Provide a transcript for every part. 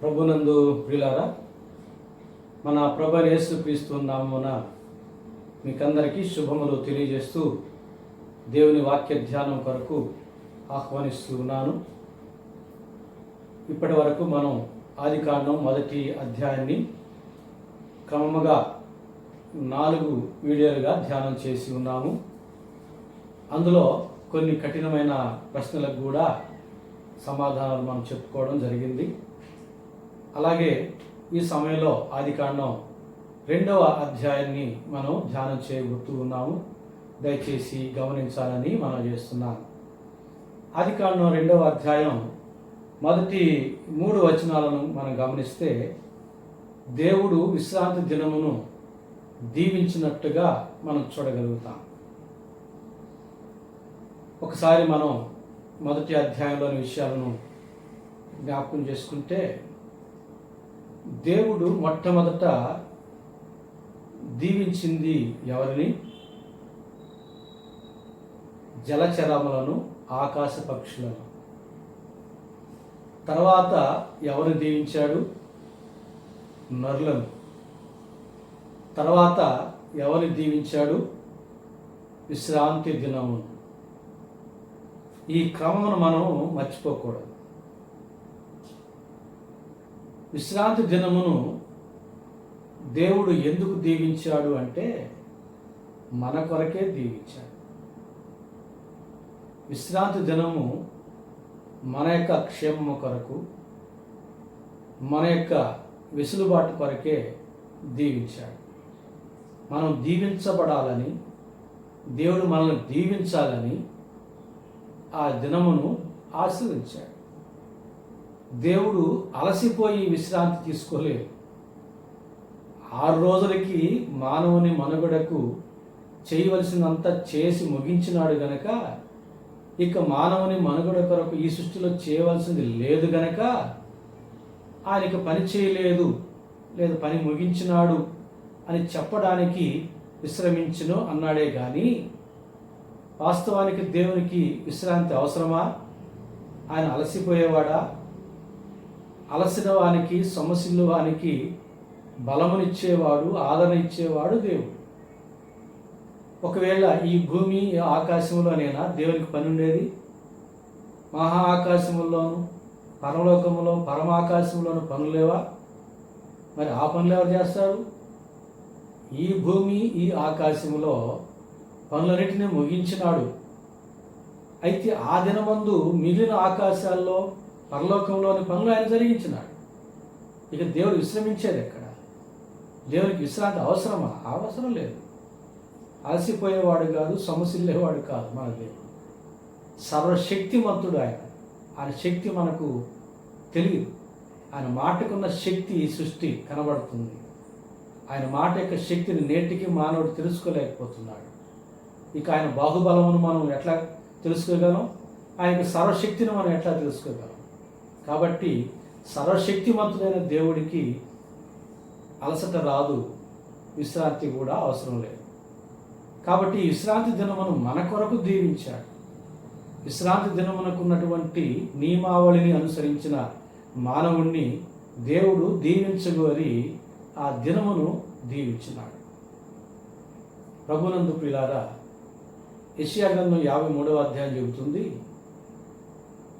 ప్రభునందు ప్రియులారా, మన ప్రభు యేసుక్రీస్తు నామమున మీకందరికీ శుభములు తెలియజేస్తూ దేవుని వాక్య ధ్యానం కొరకు ఆహ్వానిస్తూ ఉన్నాను. ఇప్పటి వరకు మనం ఆదికాండం మొదటి అధ్యాయాన్ని క్రమముగా 4 వీడియోలుగా ధ్యానం చేసి ఉన్నాము. అందులో కొన్ని కఠినమైన ప్రశ్నలకు కూడా సమాధానాలు మనం చెప్పుకోవడం జరిగింది. అలాగే ఈ సమయంలో ఆదికాండం 2వ అధ్యాయాన్ని మనం ధ్యానం చేయబోతూ ఉన్నాము. దయచేసి గమనించాలని మనం చేస్తున్నాను. ఆదికాండం 2వ అధ్యాయం మొదటి 3 వచనాలను మనం గమనిస్తే దేవుడు విశ్రాంతి దినమును దీవించినట్టుగా మనం చూడగలుగుతాం. ఒకసారి మనం మొదటి అధ్యాయంలోని విషయాలను జ్ఞాపకం చేసుకుంటే, దేవుడు మొట్టమొదట దీవించింది ఎవరిని? జలచరములను, ఆకాశ పక్షులను. తర్వాత ఎవరిని దీవించాడు? నరులను. తర్వాత ఎవరిని దీవించాడు? విశ్రాంతి దినమును. ఈ క్రమమును మనం మర్చిపోకూడదు. విశ్రాంతి దినమును దేవుడు ఎందుకు దీవించాడు అంటే మన కొరకే దీవించాడు. విశ్రాంతి దినము మన యొక్క క్షేమము కొరకు, మన యొక్క వెసులుబాటు కొరకే దీవించాడు. మనం దీవించబడాలని, దేవుడు మనల్ని దీవించాలని ఆ దినమును ఆశీర్వదించాడు. దేవుడు అలసిపోయి విశ్రాంతి తీసుకోలేదు. 6 రోజులకి మానవుని మనుగడకు చేయవలసినంత చేసి ముగించినాడు గనక, ఇక మానవుని మనుగడ కొరకు ఈ సృష్టిలో చేయవలసింది లేదు గనక ఆయనకి పని చేయలేదు, లేదు పని ముగించినాడు అని చెప్పడానికి విశ్రమించును అన్నాడే కానీ, వాస్తవానికి దేవునికి విశ్రాంతి అవసరమా? ఆయన అలసిపోయేవాడా? అలసిన వానికి, సొమ్మసిల్లు వానికి బలమునిచ్చేవాడు, ఆదరణ ఇచ్చేవాడు దేవుడు. ఒకవేళ ఈ భూమి ఆకాశంలోనైనా దేవునికి పని ఉండేది? మహా ఆకాశముల్లోను, పరలోకములో, పరమాకాశంలోను పనులు లేవా? మరి ఆ పనులు ఎవరు చేస్తారు? ఈ భూమి, ఈ ఆకాశములో పనులన్నిటినీ ముగించినాడు. అయితే ఆ దినమందు మిగిలిన ఆకాశాల్లో, పరలోకంలోని పనులు ఆయన జరిగించినాడు. ఇక దేవుడు విశ్రమించేది ఎక్కడ? దేవునికి విశ్రాంతి అవసరమా? అవసరం లేదు. అలసిపోయేవాడు కాదు, సొమ్మసిల్లేవాడు కాదు మన దేవుడు. సర్వశక్తిమంతుడు ఆయన. ఆయన శక్తి మనకు తెలియదు. ఆయన మాటకున్న శక్తి ఈ సృష్టి కనబడుతుంది. ఆయన మాట యొక్క శక్తిని నేటికి మానవుడు తెలుసుకోలేకపోతున్నాడు. ఇక ఆయన బాహుబలమును మనం ఎట్లా తెలుసుకోగలం? ఆయన సర్వశక్తిని మనం ఎట్లా తెలుసుకోగలం? కాబట్టి సర్వశక్తిమంతుడైన దేవుడికి అలసట రాదు, విశ్రాంతి కూడా అవసరం లేదు. కాబట్టి ఈ విశ్రాంతి దినమును మన కొరకు దీవించాడు. విశ్రాంతి దినమునకు ఉన్నటువంటి నియమావళిని అనుసరించిన మానవుణ్ణి దేవుడు దీవించగోరి ఆ దినమును దీవించినాడు. ప్రభునందు ప్రియులారా, యెషయా గ్రంథం 53వ అధ్యాయం చెబుతుంది,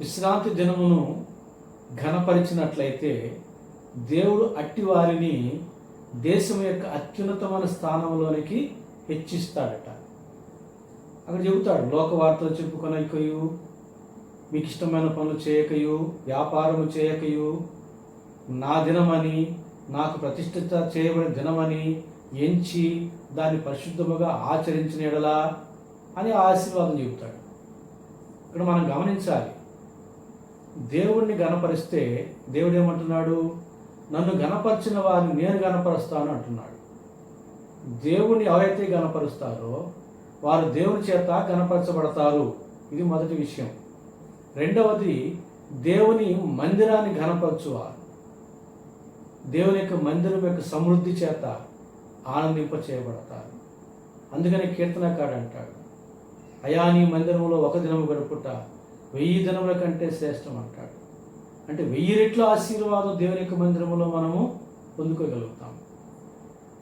విశ్రాంతి దినమును ఘనపరిచినట్లయితే దేవుడు అట్టి వారిని దేశం యొక్క అత్యున్నతమైన స్థానంలోనికి హెచ్చిస్తాడట. అక్కడ చెబుతాడు, లోక వార్తలు చెప్పుకొనకయు, మీకు ఇష్టమైన పనులు చేయకయు, వ్యాపారము చేయకయు, నా దినమని, నాకు ప్రతిష్ఠిత చేయబడిన దినమని ఎంచి దాన్ని పరిశుద్ధముగా ఆచరించిన ఎడలా అని ఆశీర్వాదం చెబుతాడు. ఇక్కడ మనం గమనించాలి, దేవుణ్ణి గణపరిస్తే దేవుడు ఏమంటున్నాడు? నన్ను గణపరిచిన వారిని నేను గణపరుస్తాను అంటున్నాడు. దేవుణ్ణి ఎవరైతే గణపరుస్తారో వారు దేవుని చేత గణపరచబడతారు. ఇది మొదటి విషయం. రెండవది, దేవుని మందిరాన్ని గణపరచువారు దేవుని యొక్క మందిరం యొక్క సమృద్ధి చేత ఆనందింప చేయబడతారు. అందుకని కీర్తనకాడు అంటాడు, అయా నీ మందిరంలో 1 దినము గడుపుట 1000 దినముల కంటే శ్రేష్టం అంటాడు. అంటే 1000 రెట్ల ఆశీర్వాదం దేవుని యొక్క మందిరంలో మనము పొందుకోగలుగుతాం.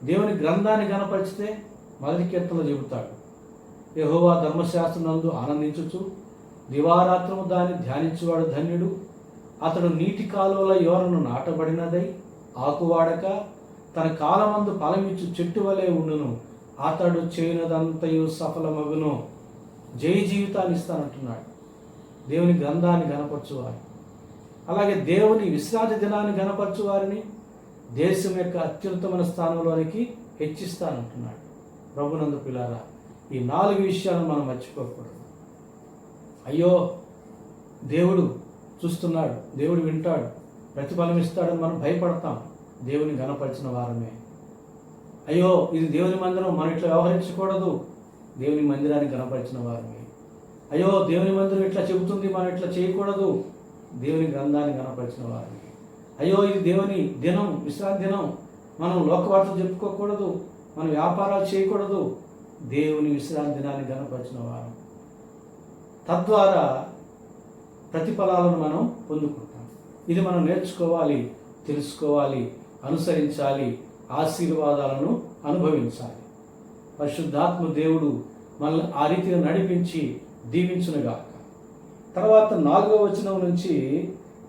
దేవుని గ్రంథాన్ని గణపరిచితే మొదటి కీర్తనలో చెబుతాడు, యెహోవా ధర్మశాస్త్రమునందు ఆనందించుచు దివారాత్రము దాన్ని ధ్యానించువాడు ధన్యుడు. అతడు నీటి కాలువల యోరను నాటబడినదై ఆకువాడక తన కాలమందు ఫలమిచ్చు చెట్టు వలె ఉండును. అతడు చేయనదంతయు సఫలమగును. జయ జీవితాన్ని ఇస్తానంటున్నాడు. దేవుని గ్రంథాన్ని గణపరచువారు, అలాగే దేవుని విశ్రాంతి దినాన్ని గణపరచువారిని దేశం యొక్క అత్యుత్తమైన స్థానంలోనికి హెచ్చిస్తానంటున్నాడు. ప్రభునందు పిల్లారా, ఈ 4 విషయాలను మనం మర్చిపోకూడదు. అయ్యో, దేవుడు చూస్తున్నాడు, దేవుడు వింటాడు, ప్రతిఫలం ఇస్తాడని మనం భయపడతాం. దేవుని గణపరిచిన వారమే. అయ్యో, ఇది దేవుని మందిరం, మనం ఇట్లా వ్యవహరించకూడదు, దేవుని మందిరాన్ని గణపరిచిన వారమే. అయ్యో, దేవుని మందిరం ఇట్లా చెబుతుంది, మనం ఇట్లా చేయకూడదు, దేవుని గ్రంథాన్ని గణపరిచిన వారమే. అయ్యో, ఇది దేవుని దినం, విశ్రాంతి దినం, మనం లోకవార్తలు చెప్పుకోకూడదు, మనం వ్యాపారాలు చేయకూడదు, దేవుని విశ్రాంతి దినాన్ని గణపరిచిన వారం. తద్వారా ప్రతిఫలాలను మనం పొందుకుంటాం. ఇది మనం నేర్చుకోవాలి, తెలుసుకోవాలి, అనుసరించాలి, ఆశీర్వాదాలను అనుభవించాలి. పరిశుద్ధాత్మ దేవుడు మనల్ని ఆ రీతిగా నడిపించి దీవించునుగాక. తర్వాత 4వ వచనం నుంచి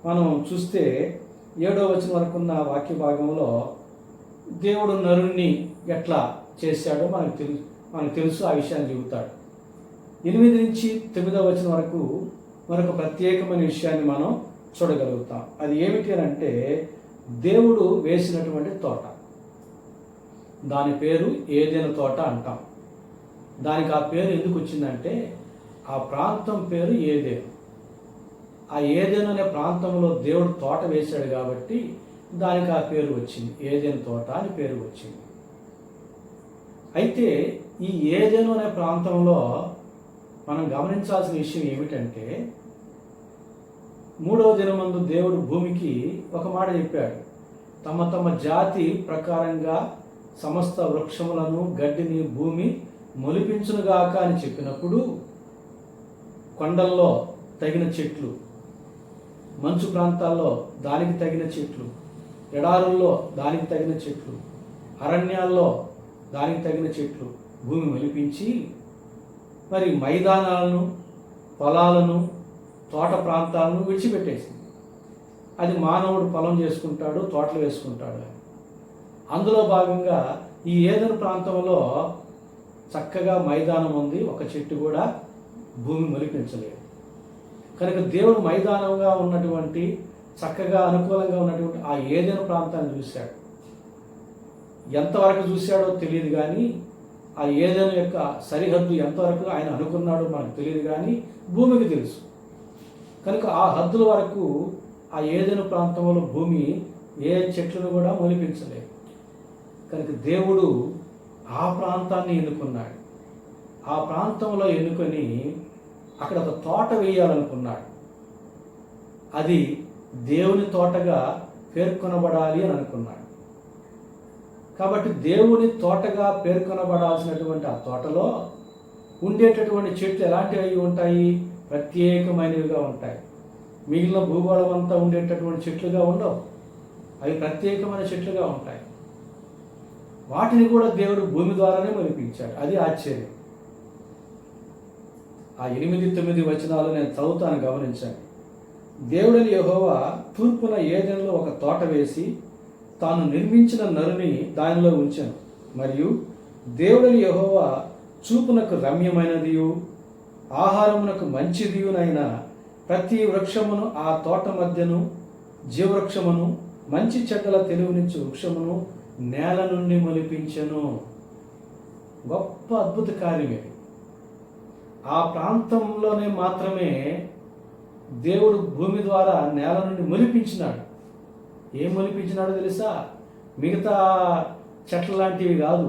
మనం చూస్తే 7వ వచనం వరకు ఉన్న వాక్య భాగంలో దేవుడు నరుణ్ణి ఎట్లా చేశాడో మనకు తెలుసు. ఆ విషయాన్ని చెబుతాడు. 8 నుంచి 9వ వచనం వరకు మరొక ప్రత్యేకమైన విషయాన్ని మనం చూడగలుగుతాం. అది ఏమిటి అని అంటే, దేవుడు వేసినటువంటి తోట, దాని పేరు ఏదెను తోట అంటాం. దానికి ఆ పేరు ఎందుకు వచ్చిందంటే, ఆ ప్రాంతం పేరు ఏదెను. ఆ ఏదెను అనే ప్రాంతంలో దేవుడు తోట వేశాడు కాబట్టి దానికి ఆ పేరు వచ్చింది, ఏదెను తోట అని పేరు వచ్చింది. అయితే ఈ ఏదెను అనే ప్రాంతంలో మనం గమనించాల్సిన విషయం ఏమిటంటే, 3వ దినమందు దేవుడు భూమికి ఒక మాట చెప్పాడు. తమ తమ జాతి ప్రకారంగా సమస్త వృక్షములను గడ్డిని భూమి మొలిపించునుగాక అని చెప్పినప్పుడు, కొండల్లో తగిన చెట్లు, మంచు ప్రాంతాల్లో దానికి తగిన చెట్లు, ఎడారుల్లో దానికి తగిన చెట్లు, అరణ్యాల్లో దానికి తగిన చెట్లు భూమి మొలిపించి, మరి మైదానాలను, పొలాలను, తోట ప్రాంతాలను విడిచిపెట్టేసింది. అది మానవుడు పొలం చేసుకుంటాడు, తోటలు వేసుకుంటాడు. అందులో భాగంగా ఈ ఏదెను ప్రాంతంలో చక్కగా మైదానం ఉంది, ఒక చెట్టు కూడా భూమి మొలిపించలేదు. కనుక దేవుడు మైదానంగా ఉన్నటువంటి, చక్కగా అనుకూలంగా ఉన్నటువంటి ఆ ఏదెను ప్రాంతాన్ని చూశాడు. ఎంతవరకు చూశాడో తెలియదు కానీ, ఆ ఏదెను యొక్క సరిహద్దు ఎంతవరకు ఆయన అనుకున్నాడో మనకు తెలియదు కానీ భూమికి తెలుసు. కనుక ఆ హద్దుల వరకు ఆ ఏదెను ప్రాంతంలో భూమి ఏ చెట్లను కూడా మొలిపించలేదు. కనుక దేవుడు ఆ ప్రాంతాన్ని ఎన్నుకున్నాడు. ఆ ప్రాంతంలో ఎన్నుకొని అక్కడ ఒక తోట వేయాలనుకున్నాడు. అది దేవుని తోటగా పేర్కొనబడాలి అని అనుకున్నాడు. కాబట్టి దేవుని తోటగా పేర్కొనబడాల్సినటువంటి ఆ తోటలో ఉండేటటువంటి చెట్లు ఎలాంటివి ఉంటాయి? ప్రత్యేకమైనవిగా ఉంటాయి. మిగిలిన భూగోళం అంతా ఉండేటటువంటి చెట్లుగా ఉండవు, అవి ప్రత్యేకమైన చెట్లుగా ఉంటాయి. వాటిని కూడా దేవుడు భూమి ద్వారానే మొలిపించాడు. అది ఆశ్చర్యం. ఆ 8-9 వచనాలు నేను చదువుతాను, గమనించండి. దేవుడైన యెహోవా తూర్పున ఏదెనులో ఒక తోట వేసి తాను నిర్మించిన నరుని దానిలో ఉంచెను. మరియు దేవుడైన యెహోవా చూపునకు రమ్యమైనదియు ఆహారమునకు మంచిదియునైన ప్రతి వృక్షమును ఆ తోట మధ్యను, జీవవృక్షమును, మంచి చెడ్డల తెలివినిచ్చు వృక్షమును నేల నుండి మొలిపించెను. గొప్ప అద్భుత కార్యం ఇది. ఆ ప్రాంతంలోనే మాత్రమే దేవుడు భూమి ద్వారా నేల నుండి మొలిపించినాడు. ఏం మొలిపించినాడో తెలుసా? మిగతా చెట్ల లాంటివి కాదు,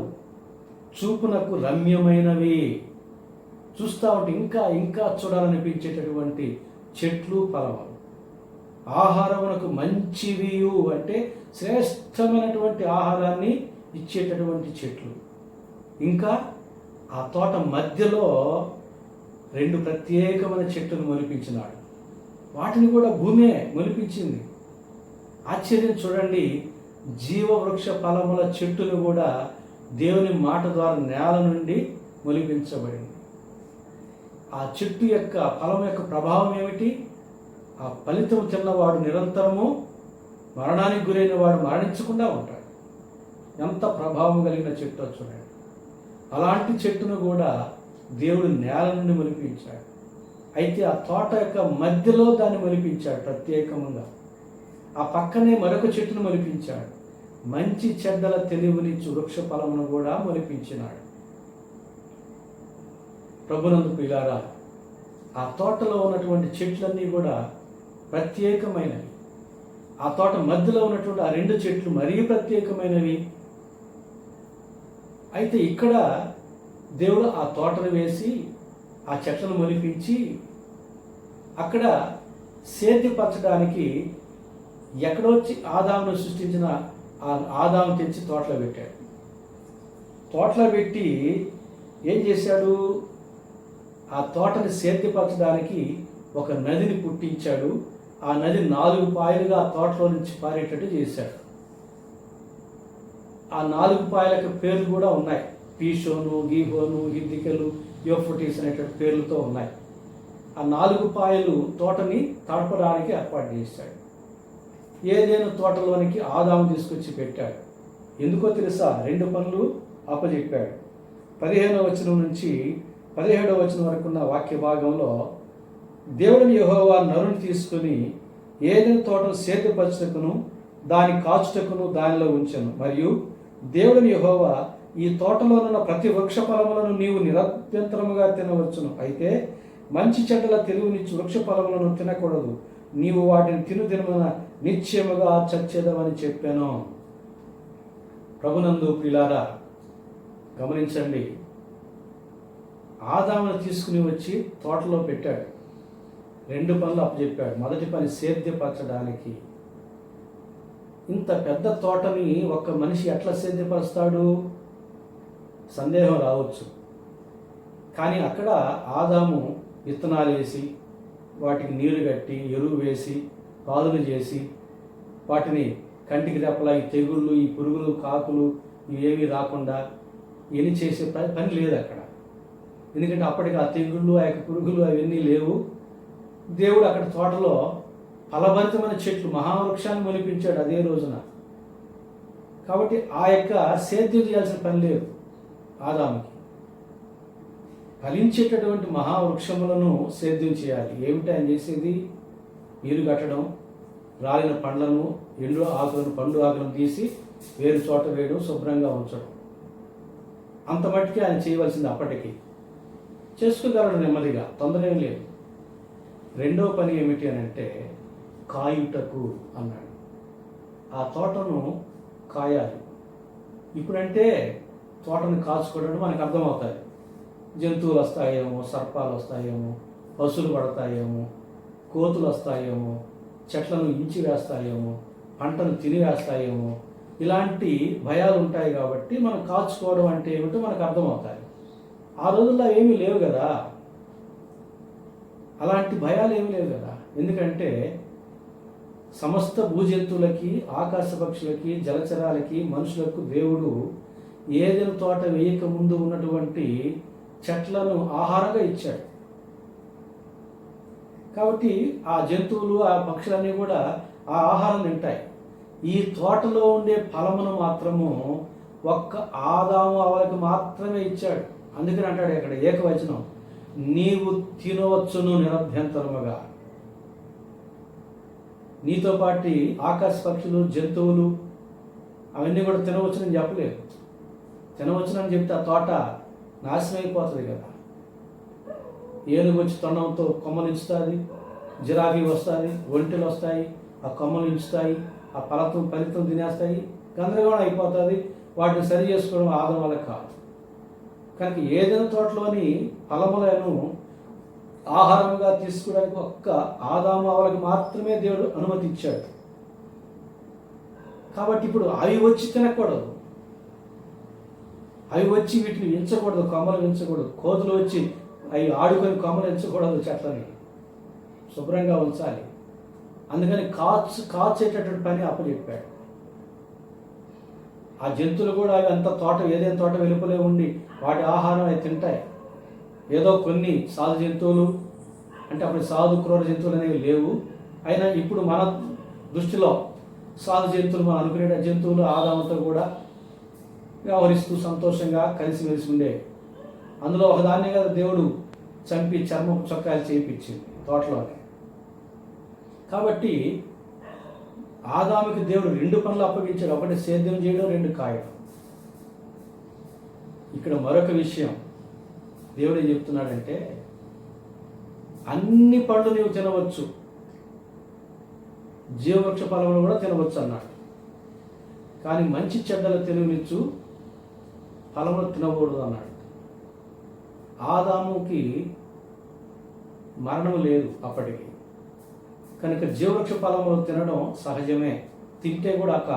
చూపునకు రమ్యమైనవి, చూస్తూ ఉంటే ఇంకా ఇంకా చూడాలనిపించేటటువంటి చెట్లు, ఫలములు. ఆహారమునకు మంచివియు అంటే శ్రేష్టమైనటువంటి ఆహారాన్ని ఇచ్చేటటువంటి చెట్లు. ఇంకా ఆ తోట మధ్యలో 2 ప్రత్యేకమైన చెట్లను మొలిపించినాడు. వాటిని కూడా భూమే మొలిపించింది. ఆశ్చర్యం చూడండి, జీవవృక్ష ఫలముల చెట్టును కూడా దేవుని మాట ద్వారా నేల నుండి మొలిపించబడింది. ఆ చెట్టు యొక్క ఫలం యొక్క ప్రభావం ఏమిటి? ఆ ఫలితం తిన్నవాడు నిరంతరము మరణానికి గురైన వాడు మరణించకుండా ఉంటాడు. ఎంత ప్రభావం కలిగిన చెట్టు చూడండి. అలాంటి చెట్టును కూడా దేవుడు నేల నుండి మొలిపించాడు. అయితే ఆ తోట యొక్క మధ్యలో దాన్ని మొలిపించాడు ప్రత్యేకంగా. ఆ పక్కనే మరొక చెట్టును మొలిపించాడు. మంచి చెడ్డల తెలివినిచ్చు వృక్ష ఫలమును కూడా మొలిపించినాడు. ప్రభునందు ప్రియులారా, ఆ తోటలో ఉన్నటువంటి చెట్లన్నీ కూడా ప్రత్యేకమైనవి. ఆ తోట మధ్యలో ఉన్నటువంటి ఆ 2 చెట్లు మరీ ప్రత్యేకమైనవి. అయితే ఇక్కడ దేవుడు ఆ తోటను వేసి ఆ చెట్లను మొలిపించి అక్కడ సేద్యపరచడానికి ఎక్కడో వచ్చి ఆదామును సృష్టించిన ఆ ఆదాము తెచ్చి తోటలో పెట్టాడు. తోటలో పెట్టి ఏం చేశాడు? ఆ తోటని సేద్యపరచడానికి ఒక నదిని పుట్టించాడు. ఆ నది 4 పాయలుగా ఆ తోటలో నుంచి పారేటట్టు చేశాడు. ఆ 4 పాయలకు పేర్లు కూడా ఉన్నాయి. పీషోను, గీహోను, హిద్దికలు, యోఫ్రటీస్ అనేటువంటి పేర్లతో ఉన్నాయి. ఆ 4 పాయలు తోటని తడపడానికి ఏర్పాటు చేశాడు. ఏదైనా తోటలోనికి ఆదాము తీసుకొచ్చి పెట్టాడు. ఎందుకో తెలుసా? 2 పనులు అప్పచెప్పాడు. 15వ వచనం నుంచి 17వ వచనం వరకు ఉన్న వాక్య భాగంలో దేవుడిని యెహోవా నరుని తీసుకుని ఏదైనా తోటను సేద్యపరచుటకును దాని కాచుటకును దానిలో ఉంచెను. మరియు దేవుడిని యెహోవా, ఈ తోటలోనున్న ప్రతి వృక్ష ఫలములను నీవు నిరభ్యంతరముగా తినవచ్చును. అయితే మంచి చెడ్డల తెలివినిచ్చు వృక్ష ఫలములను తినకూడదు. నీవు వాటిని తినుదినమున నిశ్చయముగా చచ్చేదమని చెప్పాను. ప్రభునందు ప్రియులారా, గమనించండి. ఆదామును తీసుకుని వచ్చి తోటలో పెట్టాడు. 2 పనులు అప్పచెప్పాడు. మొదటి పని సేద్యపరచడానికి. ఇంత పెద్ద తోటని ఒక్క మనిషి ఎట్లా సేద్యపరుస్తాడు? సందేహం రావచ్చు. కానీ అక్కడ ఆదాము విత్తనాలు వేసి వాటికి నీరు కట్టి ఎరువు వేసి పాదులు చేసి వాటిని కంటికి రెప్పలా ఈ తెగుళ్ళు, ఈ పురుగులు, కాకులు ఇవేమీ రాకుండా ఎన్ని చేసే పని లేదు అక్కడ. ఎందుకంటే అప్పటికి ఆ తెగుళ్ళు, ఆ యొక్క పురుగులు అవన్నీ లేవు. దేవుడు అక్కడ తోటలో ఫలభరితమైన చెట్లు, మహావృక్షాన్ని మొలిపించాడు అదే రోజున. కాబట్టి ఆ యొక్క సేద్యం చేయాల్సిన పని లేదు ఆదాముకి. ఫలించేటటువంటి మహావృక్షములను సేద్యం చేయాలి. ఏమిటి ఆయన చేసేది? నీరు కట్టడం, రాలిన పండ్లను, ఎండు ఆకులను, పండు ఆకులను తీసి వేరు చోట వేయడం, శుభ్రంగా ఉంచడం. అంత మట్టికి ఆయన చేయవలసింది. అప్పటికి చేసుకోగలడు నెమ్మదిగా, తొందర ఏం లేదు. 2వ పని ఏమిటి అని అంటే కాయుటకు అన్నాడు. ఆ తోటను కాయాలి. ఇప్పుడంటే తోటను కాచుకోవడం మనకు అర్థమవుతుంది. జంతువులు వస్తాయేమో, సర్పాలు వస్తాయేమో, పశువులు పడతాయేమో, కోతులు వస్తాయేమో, చెట్లను ఇంచి వేస్తాయేమో, పంటను తినివేస్తాయేమో, ఇలాంటి భయాలు ఉంటాయి. కాబట్టి మనం కాచుకోవడం అంటే ఏమిటో మనకు అర్థమవుతాయి. ఆ రోజుల్లో ఏమీ లేవు కదా, అలాంటి భయాలు ఏమీ లేవు కదా. ఎందుకంటే సమస్త భూజంతువులకి, ఆకాశ పక్షులకి, జలచరాలకి, మనుషులకు దేవుడు ఏదైనా తోట వేయక ముందు ఉన్నటువంటి చెట్లను ఆహారంగా ఇచ్చాడు. కాబట్టి ఆ జంతువులు, ఆ పక్షులన్నీ కూడా ఆ ఆహారం తింటాయి. ఈ తోటలో ఉండే ఫలమును మాత్రము ఒక్క ఆదాము అవలకి మాత్రమే ఇచ్చాడు. అందుకని అంటాడు అక్కడ ఏకవచనం, నీవు తినవచ్చును నిరభ్యంతరముగా. నీతో పాటు ఆకాశ పక్షులు, జంతువులు అవన్నీ కూడా తినవచ్చునని చెప్పలేదు. తినవచ్చునని చెప్తే ఆ తోట నాశనం అయిపోతుంది కదా. ఏనుగు వచ్చి తొండంతో కొమ్మలు ఇస్తుంది, జిరాఫీ వస్తుంది, ఒంటెలు వస్తాయి, ఆ కొమ్మలు ఇస్తాయి, ఆ ఫలితం తినేస్తాయి, గందరగోళం అయిపోతుంది. వాటిని సరి చేసుకోవడం ఆదం వల్ల కాదు. కనుక ఏదైనా తోటలోని ఫలములను ఆహారంగా తీసుకోవడానికి ఒక్క ఆదాము అవలకి మాత్రమే దేవుడు అనుమతి ఇచ్చాడు. కాబట్టి ఇప్పుడు అవి వచ్చి తినకూడదు, అవి వచ్చి వీటిని ఎంచకూడదు, కొమ్మలు ఎంచకూడదు. కోతులు వచ్చి అవి ఆడుకొని కొమ్మలు ఎంచకూడదు, చెట్లని శుభ్రంగా ఉంచాలి. అందుకని కాచేటటువంటి పని అప్పచెప్పాడు. ఆ జంతువులు కూడా అవి అంత ఏదైనా తోట వెలుపలే ఉండి వాటి ఆహారం అవి తింటాయి. ఏదో కొన్ని సాధు జంతువులు అంటే అప్పుడు సాధు క్రూర జంతువులు అనేవి లేవు. అయినా ఇప్పుడు మన దృష్టిలో సాధు జంతువులు మనం అనుకునే జంతువులు ఆదాముతో కూడా వ్యవహరిస్తూ సంతోషంగా కలిసిమెలిసి ఉండేవి. అందులో ఒకదాన్ని కదా దేవుడు చంపి చర్మం చొక్కాలు చేయించింది తోటలోనే. కాబట్టి ఆదాముకి దేవుడు 2 పనులు అప్పగించాడు. ఒకటి సేద్యం చేయడం, 2 కాయడం. ఇక్కడ మరొక విషయం దేవుడు ఏం చెప్తున్నాడంటే, అన్ని పండ్లు నీవు తినవచ్చు, జీవవృక్ష ఫలములు కూడా తినవచ్చు అన్నాడు. కానీ మంచి చెడ్డల తెలివినిచ్చు ఫలములు తినకూడదు అన్నాడు. ఆదాముకి మరణం లేదు అప్పటికి, కనుక జీవవృక్ష ఫలములు తినడం సహజమే. తింటే కూడా ఒక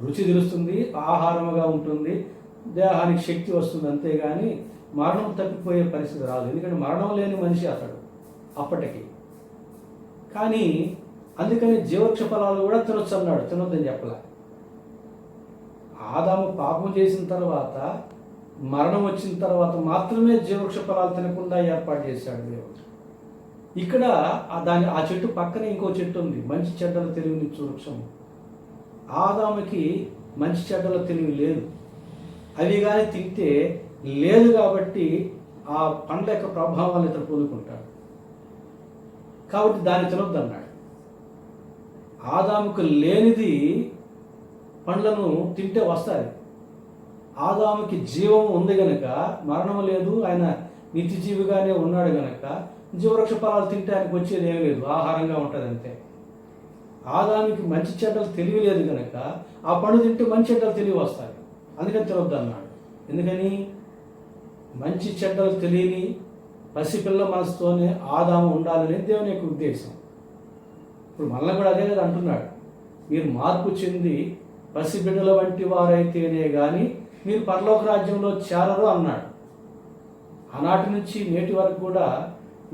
రుచి తెలుస్తుంది, ఆహారముగా ఉంటుంది, దేహానికి శక్తి వస్తుంది. అంతేగాని మరణం తప్పిపోయే పరిస్థితి రాదు. ఎందుకంటే మరణం లేని మనిషి అతడు అప్పటికి. కానీ అందుకని జీవవృక్ష ఫలాలు కూడా తినొచ్చు అన్నాడు, తినొద్దని చెప్పలే. ఆదాము పాపం చేసిన తర్వాత, మరణం వచ్చిన తర్వాత మాత్రమే జీవవృక్ష ఫలాలు తినకుండా ఏర్పాటు చేశాడు దేవుడు. ఇక్కడ ఆ చెట్టు పక్కనే ఇంకో చెట్టు ఉంది, మంచి చెడ్డల తెలివినిచ్చు వృక్షము. ఆదాముకి మంచి చెడ్డల తెలివి లేదు. అవి కానీ తింటే లేదు కాబట్టి ఆ పండ్ల యొక్క ప్రభావాన్ని ఇతను పొందుకుంటాడు. కాబట్టి దాన్ని తినొద్దు అన్నాడు. ఆదాముకు లేనిది పండ్లను తింటే వస్తుంది. ఆదాముకి జీవం ఉంది గనక, మరణం లేదు, ఆయన నిత్యజీవిగానే ఉన్నాడు గనక జీవవృక్ష ఫలాలు తింటే ఆయనకు వచ్చేది ఏం లేదు, ఆహారంగా ఉంటుంది అంతే. ఆదాముకి మంచి చెడ్డలు తెలివి లేదు కనుక ఆ పండు తింటే మంచి చెడ్డలు తెలివి వస్తాయి. అందుకని తినొద్దు అన్నాడు. ఎందుకని? మంచి చెడ్డలు తెలియని పసిపిల్ల మనసుతోనే ఆదాము ఉండాలనే దేవుని యొక్క ఉద్దేశం. ఇప్పుడు మళ్ళీ కూడా అదే కదా అంటున్నాడు, మీరు మార్పు చెంది పసిబిడ్డల వంటి వారైతేనే కానీ మీరు పరలోక రాజ్యంలో చేరరు అన్నాడు. ఆనాటి నుంచి నేటి వరకు కూడా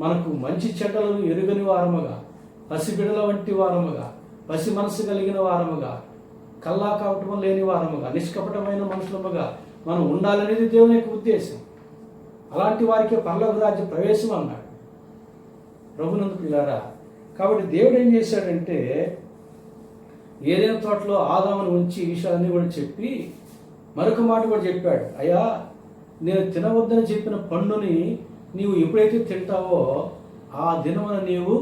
మనకు మంచి చెడ్డలను ఎరుగని వారముగా, పసిబిడల వంటి వారముగా, పసి మనసు కలిగిన వారముగా, కల్లా కపటం లేని వారముగా, నిష్కపటమైన మనుషులముగా మనం ఉండాలనేది దేవుని యొక్క ఉద్దేశం. అలాంటి వారికి పరలోక రాజ్య ప్రవేశం అన్నాడు ప్రభునందు పిల్లారా. కాబట్టి దేవుడు ఏం చేశాడంటే, ఏదైనా తోటలో ఆదామును ఉంచి ఈ విషయాలన్నీ కూడా చెప్పి మరొక మాట కూడా చెప్పాడు. అయ్యా, నేను తినవద్దని చెప్పిన పండుని నీవు ఎప్పుడైతే తింటావో ఆ దినమున నీవు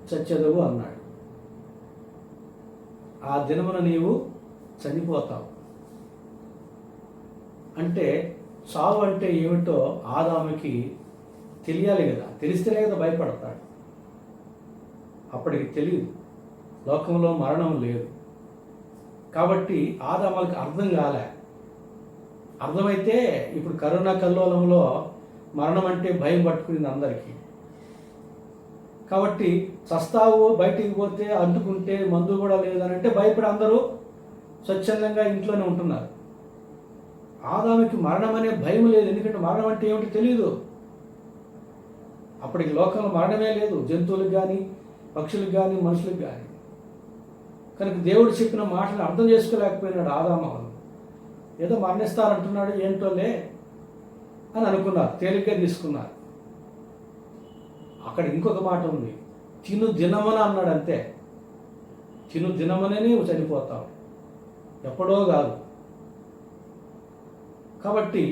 చచ్చెదవు అన్నాడు. ఆ దినమున నీవు చనిపోతావు. అంటే చావు అంటే ఏమిటో ఆదాముకి తెలియాలి కదా, తెలిస్తేనే కదా భయపడతాడు. అప్పటికి తెలియదు, లోకంలో మరణం లేదు కాబట్టి ఆదాములకు అర్థం కాలే. అర్థమైతే ఇప్పుడు కరోనా కల్లోలంలో మరణం అంటే భయం పట్టుకునింది అందరికీ. కాబట్టి చస్తావు, బయటికి పోతే అంటుకుంటే మందు కూడా లేదని అంటే భయపడి అందరూ స్వచ్ఛందంగా ఇంట్లోనే ఉంటున్నారు. ఆదాముకి మరణం అనే భయం లేదు, ఎందుకంటే మరణం అంటే ఏమిటి తెలియదు. అప్పటికి లోకంలో మరణమే లేదు, జంతువులకు కానీ, పక్షులకు కానీ, మనుషులకు కానీ. కనుక దేవుడు చెప్పిన మాటలు అర్థం చేసుకోలేకపోయినాడు ఆదాము. ఏదో మరణిస్తారంటున్నాడు, ఏంటోలే అని అనుకున్నారు, తేలిగ్గా తీసుకున్నారు. అక్కడ ఇంకొక మాట ఉంది, తిను దినమన అన్నాడు. అంతే, తిను దినమనే నువ్వు చనిపోతావు, ఎప్పుడో కాదు. కాబట్టి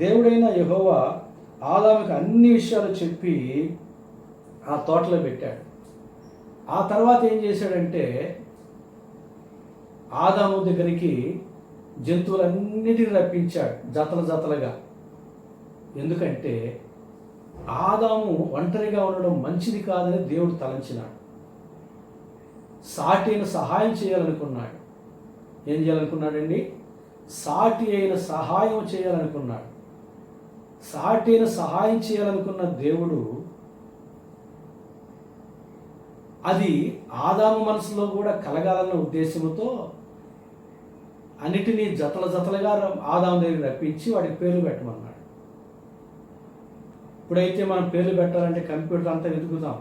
దేవుడైన యెహోవా ఆదాముకి అన్ని విషయాలు చెప్పి ఆ తోటలో పెట్టాడు. ఆ తర్వాత ఏం చేశాడంటే, ఆదాము దగ్గరికి జంతువులన్నిటిని రప్పించాడు జతలుగా. ఎందుకంటే ఆదాము ఒంటరిగా ఉండడం మంచిది కాదని దేవుడు తలంచినాడు. సాటి అయిన సహాయం చేయాలనుకున్నాడు. ఏం చేయాలనుకున్నాడండి? సాటి అయిన సహాయం చేయాలనుకున్నాడు. సాటి అయిన సహాయం చేయాలనుకున్న దేవుడు అది ఆదాము మనసులో కూడా కలగాలన్న ఉద్దేశంతో అన్నిటినీ జతలుగా ఆదాము దగ్గర రప్పించి వాడికి పేర్లు పెట్టమన్నాడు. ఇప్పుడైతే మనం పేర్లు పెట్టాలంటే కంప్యూటర్ అంతా వెతుకుతాం,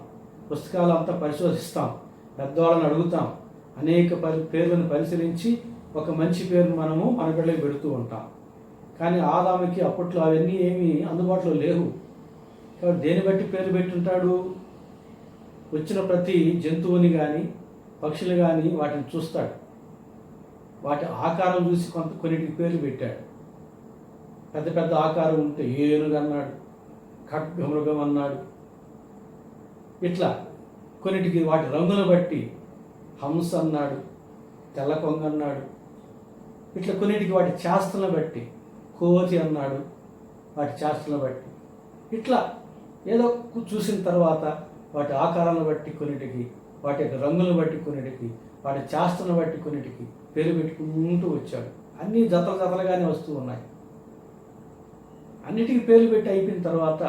పుస్తకాలు అంతా పరిశోధిస్తాం, పెద్దవాళ్ళని అడుగుతాం, అనేక పేర్లను పరిశీలించి ఒక మంచి పేరును మనము మన బిడ్డలకు పెడుతూ ఉంటాం. కానీ ఆదాముకి అప్పట్లో అవన్నీ ఏమీ అందుబాటులో లేవు. కాబట్టి దేని బట్టి పేరు పెట్టుంటాడు? వచ్చిన ప్రతి జంతువుని కానీ పక్షులు కానీ వాటిని చూస్తాడు, వాటి ఆకారం చూసి కొన్నిటికి పేర్లు పెట్టాడు. పెద్ద పెద్ద ఆకారం ఉంటే ఏనుగు అన్నాడు, ఖడ్గమృగం అన్నాడు. ఇట్లా కొన్నిటికి వాటి రంగును బట్టి హంస అన్నాడు, తెల్ల కొంగ అన్నాడు. ఇట్లా కొన్నిటికి వాటి చేష్టలను బట్టి కోతి అన్నాడు, వాటి చేష్టలను బట్టి. ఇట్లా ఏదో చూసిన తర్వాత వాటి ఆకారాలను బట్టి కొన్నిటికి, వాటి యొక్క రంగులను బట్టి కొన్నిటికి, వాటి చేష్టలను బట్టి కొన్నిటికి పేరు పెట్టుకుంటూ వచ్చాడు. అన్నీ జతలుగానే వస్తూ ఉన్నాయి. అన్నిటికీ పేర్లు పెట్టి అయిపోయిన తర్వాత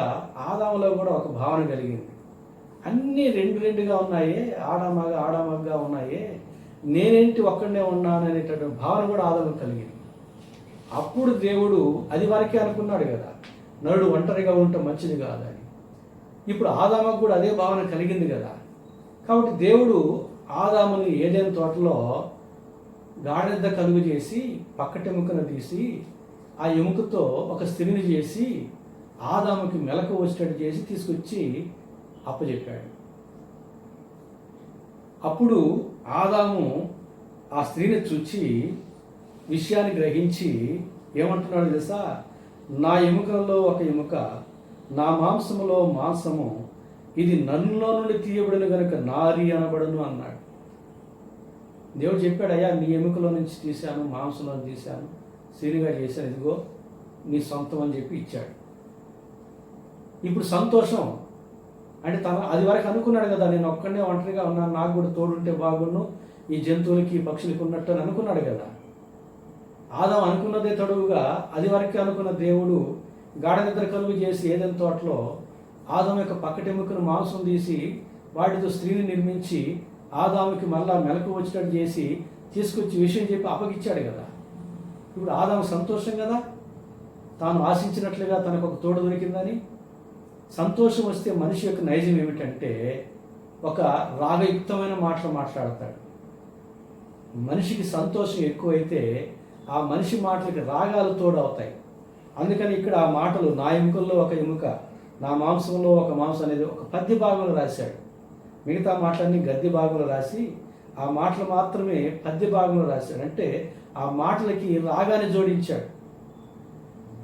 ఆదాములో కూడా ఒక భావన కలిగింది. అన్నీ రెండుగా ఉన్నాయే, ఆడామగ్గా ఉన్నాయే, నేనేంటి ఒక్కడనే ఉన్నాను అనేటటువంటి భావన కూడా ఆదాము కలిగింది. అప్పుడు దేవుడు అది వరకే అనుకున్నాడు కదా, నరుడు ఒంటరిగా ఉంటే మంచిది కాదని. ఇప్పుడు ఆదాముకు కూడా అదే భావన కలిగింది కదా. కాబట్టి దేవుడు ఆదాముని ఏదైనా తోటలో గాఢనిద్ర కలుగు చేసి పక్కటెముకను తీసి ఆ ఎముకతో ఒక స్త్రీని చేసి ఆదాముకి మెలకు వచ్చేటట్టు చేసి తీసుకొచ్చి అప్పచెప్పాడు. అప్పుడు ఆదాము ఆ స్త్రీని చూచి విషయాన్ని గ్రహించి ఏమంటున్నాడు తెలుసా? నా ఎముకలలో ఒక ఎముక, నా మాంసములో మాంసము, ఇది నన్నులో నుండి తీయబడిన కనుక నారి అనబడును అన్నాడు. దేవుడు చెప్పాడు, అయ్యా నీ ఎముకలో నుంచి తీశాను, మాంసంలో తీశాను, స్త్రీనిగా చేశాను, ఇదిగో నీ సొంతం అని చెప్పి ఇచ్చాడు. ఇప్పుడు సంతోషం అంటే అది వరకు అనుకున్నాడు కదా, నేను ఒక్కడనే ఒంటరిగా ఉన్నాను, నాకు కూడా తోడుంటే బాగుండు, ఈ జంతువులకి పక్షులకి ఉన్నట్టు అని అనుకున్నాడు కదా. ఆదాము అనుకున్నదే తడువుగా అది వరకే అనుకున్న దేవుడు గాఢ నిద్ర కలుగు చేసి ఏదైనా తోటలో ఆదాము యొక్క పక్కటెముకను మాంసం తీసి వాటితో స్త్రీని నిర్మించి ఆదాముకి మళ్ళా మెలకు వచ్చినట్టు చేసి తీసుకొచ్చి విషయం చెప్పి అప్పగిచ్చాడు కదా. ఇప్పుడు ఆదాము సంతోషం కదా, తాను ఆశించినట్లుగా తనకు ఒక తోడు దొరికిందని. సంతోషం వస్తే మనిషి యొక్క నైజం ఏమిటంటే ఒక రాగయుక్తమైన మాటలు మాట్లాడతాడు. మనిషికి సంతోషం ఎక్కువైతే ఆ మనిషి మాటలకి రాగాలు తోడు అవుతాయి. అందుకని ఇక్కడ ఆ మాటలు నా ఎముకల్లో ఒక ఎముక, నా మాంసంలో ఒక మాంసం అనేది ఒక పద్య భాగంలో రాశాడు. మిగతా మాటలన్నీ గద్య భాగంలో రాసి ఆ మాటలు మాత్రమే పద్య భాగంలో రాశాడు. అంటే ఆ మాటలకి రాగాన్ని జోడించాడు.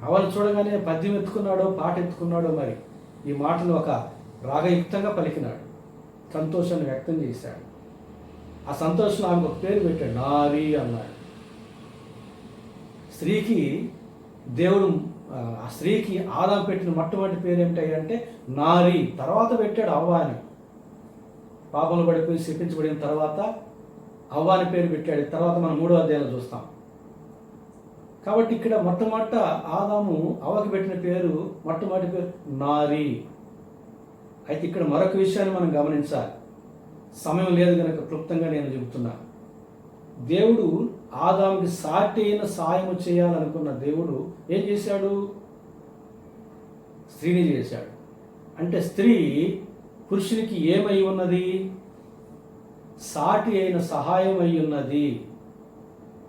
అవలు చూడగానే పద్యం ఎత్తుకున్నాడో పాట ఎత్తుకున్నాడో మరి ఈ మాటలు ఒక రాగయుక్తంగా పలికినాడు, సంతోషాన్ని వ్యక్తం చేశాడు. ఆ సంతోషంలో ఆమెకు ఒక పేరు పెట్టాడు, నారి అన్నాడు. స్త్రీకి దేవుడు ఆ స్త్రీకి ఆదాము పెట్టిన మొట్టమొదటి పేరు ఏమిటంటే నారి. తర్వాత పెట్టాడు అవ్వ అని. పాపంలో పడిపోయి శపించబడిన తర్వాత అవ్వ అని పేరు పెట్టాడు. తర్వాత మనం 3వ అధ్యాయంలో చూస్తాం. కాబట్టి ఇక్కడ మొట్టమొదట ఆదాము అవ్వకి పెట్టిన పేరు, మొట్టమొదటి పేరు నారి. అయితే ఇక్కడ మరొక విషయాన్ని మనం గమనించాలి. సమయం లేదు కనుక క్లుప్తంగా నేను చెబుతున్నా. దేవుడు ఆదాముకి సాటి అయిన సాయము చేయాలనుకున్న దేవుడు ఏం చేశాడు? స్త్రీని చేశాడు. అంటే స్త్రీ పురుషునికి ఏమై ఉన్నది? సాటి అయిన సహాయం అయి ఉన్నది.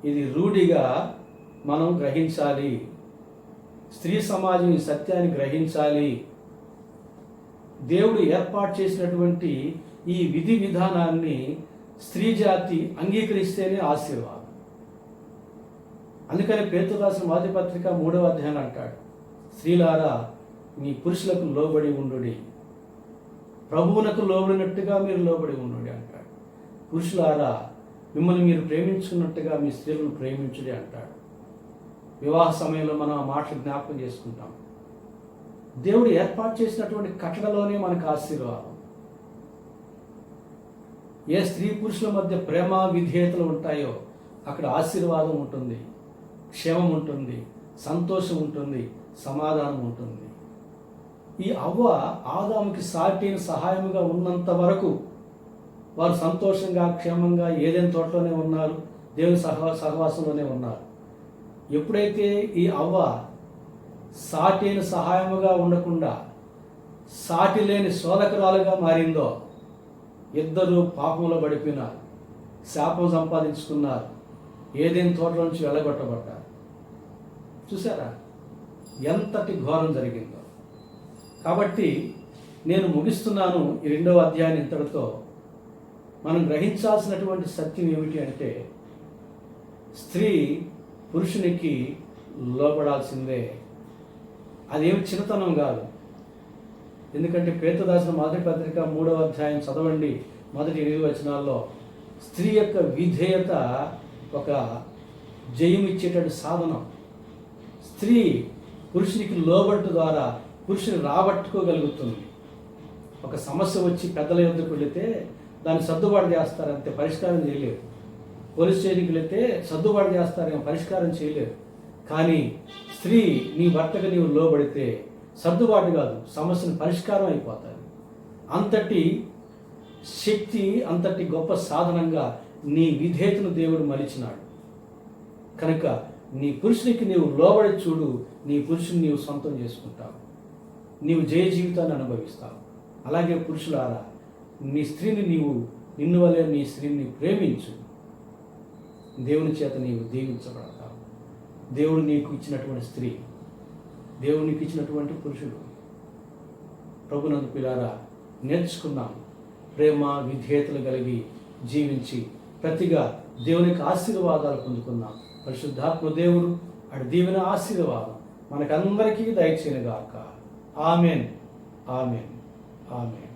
ఇది రూఢిగా మనం గ్రహించాలి. స్త్రీ సమాజం ఈ సత్యాన్ని గ్రహించాలి. దేవుడు ఏర్పాటు చేసినటువంటి ఈ విధి విధానాన్ని స్త్రీ జాతి అంగీకరిస్తేనే ఆశీర్వాదం. అందుకని పేతురు రాసిన మొదటి పత్రిక 3వ అధ్యాయం అంటాడు, స్త్రీలారా మీ పురుషులకు లోబడి ఉండుడి, ప్రభువునకు లోబడినట్టుగా మీరు లోబడి ఉండుడి అంటాడు. పురుషులారా మిమ్మల్ని మీరు ప్రేమించుకున్నట్టుగా మీ స్త్రీలను ప్రేమించుడి అంటాడు. వివాహ సమయంలో మనం ఆ మాటలు జ్ఞాపకం చేసుకుంటాం. దేవుడు ఏర్పాటు చేసినటువంటి కట్టడలోనే మనకు ఆశీర్వాదం. ఏ స్త్రీ పురుషుల మధ్య ప్రేమ విధేయతలు ఉంటాయో అక్కడ ఆశీర్వాదం ఉంటుంది, క్షేమం ఉంటుంది, సంతోషం ఉంటుంది, సమాధానం ఉంటుంది. ఈ అవ్వ ఆదాముకి సాటిన సహాయముగా ఉన్నంత వరకు వారు సంతోషంగా క్షేమంగా ఏదైనా తోటలోనే ఉన్నారు, దేవుని సహవాసంలోనే ఉన్నారు. ఎప్పుడైతే ఈ అవ్వ సాటిన సహాయముగా ఉండకుండా సాటి లేని శోధకురాలుగా మారిందో ఇద్దరు పాపంలో పడిపోయినారు, శాపం సంపాదించుకున్నారు, ఏదైనా తోటలో నుంచి వెళ్ళగొట్టబడ్డారు. చూసారా ఎంతటి ఘోరం జరిగిందో. కాబట్టి నేను ముగిస్తున్నాను ఈ 2వ అధ్యాయం ఇంతటితో. మనం గ్రహించాల్సినటువంటి సత్యం ఏమిటి అంటే, స్త్రీ పురుషునికి లోబడాల్సిందే. అదేమి చిన్నతనం కాదు. ఎందుకంటే పేతురు రాసిన మొదటి పత్రిక 3వ అధ్యాయం చదవండి, మొదటి 8 వచనాల్లో స్త్రీ యొక్క విధేయత ఒక జయమిచ్చేటటువంటి సాధనం. స్త్రీ పురుషునికి లోబట్టు ద్వారా పురుషుని రాబట్టుకోగలుగుతుంది. ఒక సమస్య వచ్చి పెద్దల యొద్దకు వెళితే దాన్ని సర్దుబాటు చేస్తారంతే, పరిష్కారం చేయలేరు. పోలీస్ స్టేషన్కి వెళితే సర్దుబాటు చేస్తారేమో, పరిష్కారం చేయలేరు. కానీ స్త్రీ నీ భర్తకు నీవు లోబడితే సర్దుబాటు కాదు, సమస్యను పరిష్కారం అయిపోతాయి. అంతటి శక్తి, అంతటి గొప్ప సాధనంగా నీ విధేయతను దేవుడు మలిచినాడు. కనుక నీ పురుషునికి నీవు లోబడి చూడు, నీ పురుషుని నీవు సొంతం చేసుకుంటావు, నీవు జయ జీవితాన్ని అనుభవిస్తావు. అలాగే పురుషులారా, నీ స్త్రీని నిన్ను వలె నీ స్త్రీని ప్రేమించు. దేవుని చేత నీవు దీవించబడతావు. దేవుడు నీకు ఇచ్చినటువంటి స్త్రీ, దేవుడు నీకు ఇచ్చినటువంటి పురుషుడు. ప్రభునందు పిల్లారా, నేర్చుకున్నాం ప్రేమ విధేయతలు కలిగి జీవించి ప్రతిగా దేవునికి ఆశీర్వాదాలు పొందుకున్నాం. పరిశుద్ధాత్మ దేవుడు అటు దీవెన ఆశీర్వాదం మనకందరికీ దయచేయనుగాక. Amen, amen, amen.